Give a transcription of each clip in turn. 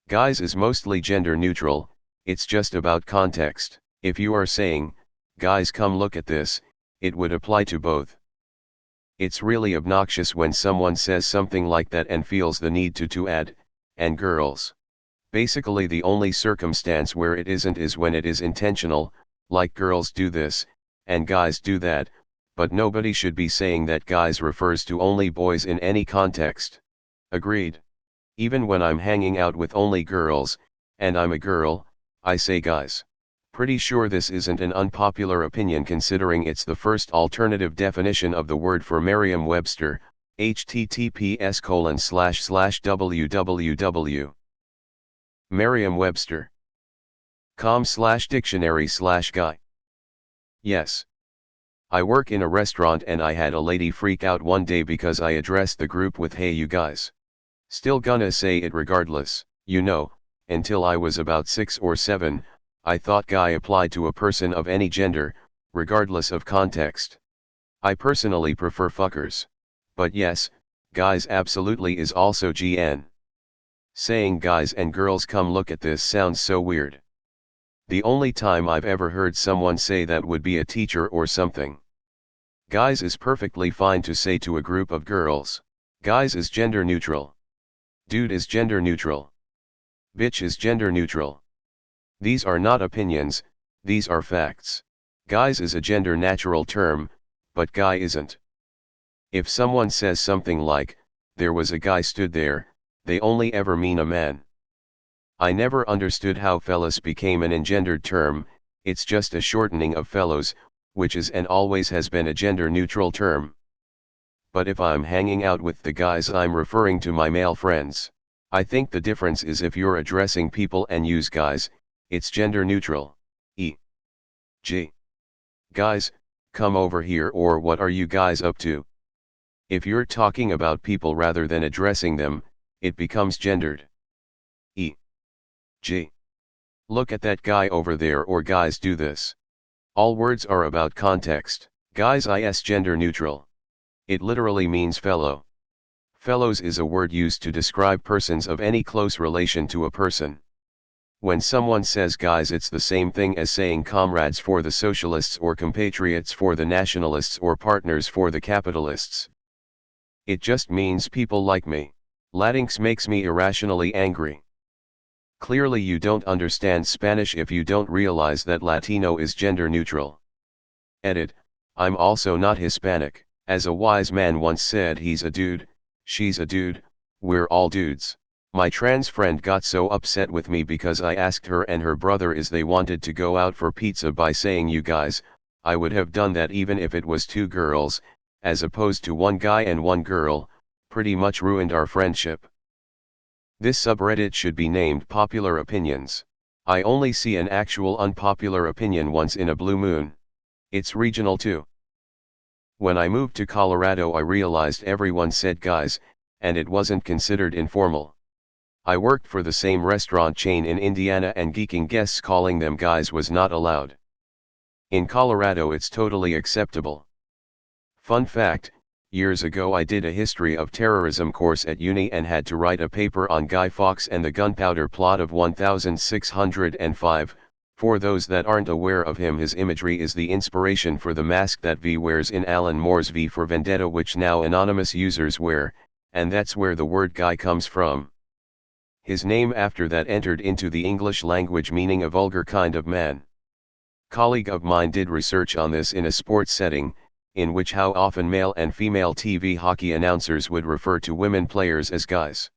Guys is mostly gender neutral, it's just about context. If you are saying, guys come look at this, it would apply to both. It's really obnoxious when someone says something like that and feels the need to add, and girls. Basically the only circumstance where it isn't is when it is intentional, like girls do this, and guys do that, but nobody should be saying that guys refers to only boys in any context. Agreed. Even when I'm hanging out with only girls, and I'm a girl, I say guys. Pretty sure this isn't an unpopular opinion considering it's the first alternative definition of the word for Merriam-Webster, https://www. Merriam-Webster.com/dictionary/guy. Yes. I work in a restaurant and I had a lady freak out one day because I addressed the group with "Hey you guys." Still gonna say it regardless, you know, until I was about 6 or 7, I thought guy applied to a person of any gender, regardless of context. I personally prefer fuckers. But yes, guys absolutely is also GN. Saying guys and girls come look at this sounds so weird. The only time I've ever heard someone say that would be a teacher or something. Guys is perfectly fine to say to a group of girls. Guys is gender neutral. Dude is gender neutral. Bitch is gender neutral. These are not opinions, these are facts. Guys is a gender natural term, but guy isn't. If someone says something like, there was a guy stood there, they only ever mean a man. I never understood how fellas became an engendered term, it's just a shortening of fellows, which is and always has been a gender neutral term. But if I'm hanging out with the guys I'm referring to my male friends. I think the difference is if you're addressing people and use guys, it's gender neutral. E.g. Guys, come over here, or what are you guys up to? If you're talking about people rather than addressing them, it becomes gendered. E.g. Look at that guy over there, or guys do this. All words are about context. Guys is gender neutral. It literally means fellow. Fellows is a word used to describe persons of any close relation to a person. When someone says guys, it's the same thing as saying comrades for the socialists or compatriots for the nationalists or partners for the capitalists. It just means people like me. Latinx makes me irrationally angry. Clearly you don't understand Spanish if you don't realize that Latino is gender neutral. Edit, I'm also not Hispanic. As a wise man once said, he's a dude, she's a dude, we're all dudes. My trans friend got so upset with me because I asked her and her brother if they wanted to go out for pizza by saying you guys. I would have done that even if it was 2 girls, as opposed to 1 guy and 1 girl, pretty much ruined our friendship. This subreddit should be named Popular Opinions. I only see an actual unpopular opinion once in a blue moon. It's regional too. When I moved to Colorado I realized everyone said guys, and it wasn't considered informal. I worked for the same restaurant chain in Indiana and geeking guests calling them guys was not allowed. In Colorado it's totally acceptable. Fun fact, years ago I did a history of terrorism course at uni and had to write a paper on Guy Fawkes and the gunpowder plot of 1605. For those that aren't aware of him, his imagery is the inspiration for the mask that V wears in Alan Moore's V for Vendetta, which now anonymous users wear, and that's where the word guy comes from. His name after that entered into the English language meaning a vulgar kind of man. Colleague of mine did research on this in a sports setting, in which how often male and female TV hockey announcers would refer to women players as guys.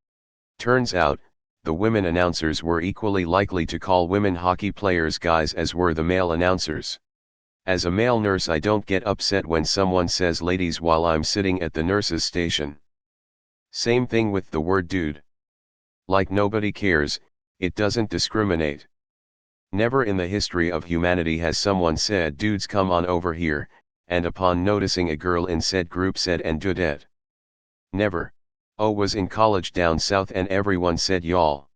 Turns out, the women announcers were equally likely to call women hockey players guys as were the male announcers. As a male nurse I don't get upset when someone says ladies while I'm sitting at the nurse's station. Same thing with the word dude. Like nobody cares, it doesn't discriminate. Never in the history of humanity has someone said dudes come on over here, and upon noticing a girl in said group said and dudette. Never. Was in college down south and everyone said y'all.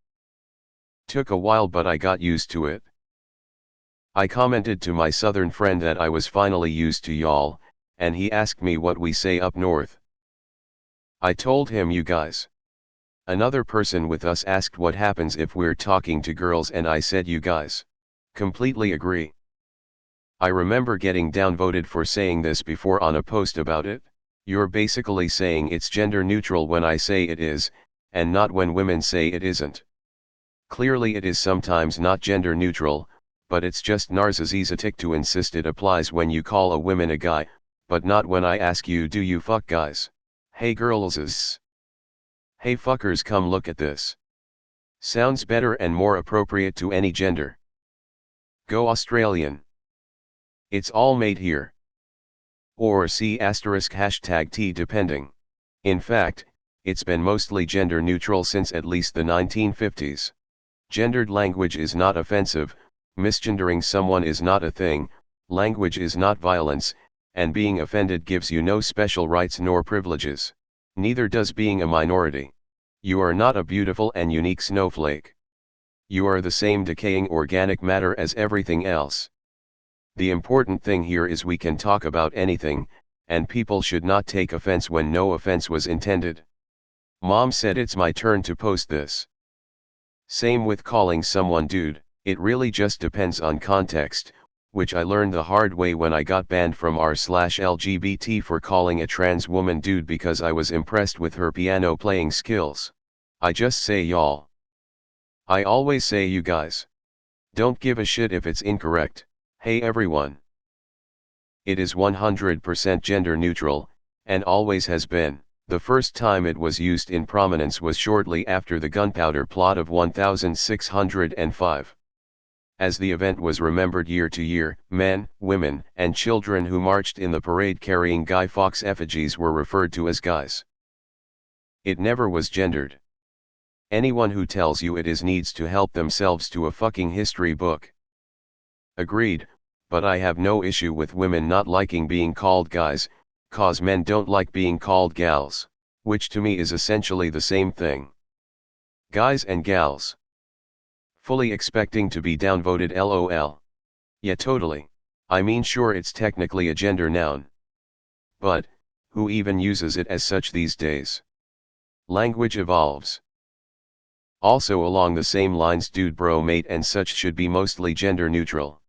Took a while but I got used to it. I commented to my southern friend that I was finally used to y'all, and he asked me what we say up north. I told him you guys. Another person with us asked what happens if we're talking to girls, and I said you guys. Completely agree. I remember getting downvoted for saying this before on a post about it. You're basically saying it's gender neutral when I say it is, and not when women say it isn't. Clearly it is sometimes not gender neutral, but it's just narcissistic to insist it applies when you call a woman a guy, but not when I ask you, do you fuck guys? Hey girls. Hey fuckers, come look at this. Sounds better and more appropriate to any gender. Go Australian. It's all made here. Or see *#T depending. In fact, it's been mostly gender neutral since at least the 1950s. Gendered language is not offensive, misgendering someone is not a thing, language is not violence, and being offended gives you no special rights nor privileges. Neither does being a minority. You are not a beautiful and unique snowflake. You are the same decaying organic matter as everything else. The important thing here is we can talk about anything, and people should not take offense when no offense was intended. Mom said it's my turn to post this. Same with calling someone dude, it really just depends on context, which I learned the hard way when I got banned from r/LGBT for calling a trans woman dude because I was impressed with her piano playing skills. I just say y'all. I always say you guys. Don't give a shit if it's incorrect. Hey everyone. It is 100% gender neutral, and always has been. The first time it was used in prominence was shortly after the gunpowder plot of 1605. As the event was remembered year to year, men, women, and children who marched in the parade carrying Guy Fawkes effigies were referred to as guys. It never was gendered. Anyone who tells you it is needs to help themselves to a fucking history book. Agreed, but I have no issue with women not liking being called guys, cause men don't like being called gals, which to me is essentially the same thing. Guys and gals. Fully expecting to be downvoted lol. Yeah, totally. I mean, sure, it's technically a gender noun. But, who even uses it as such these days? Language evolves. Also along the same lines, dude, bro, mate and such should be mostly gender neutral.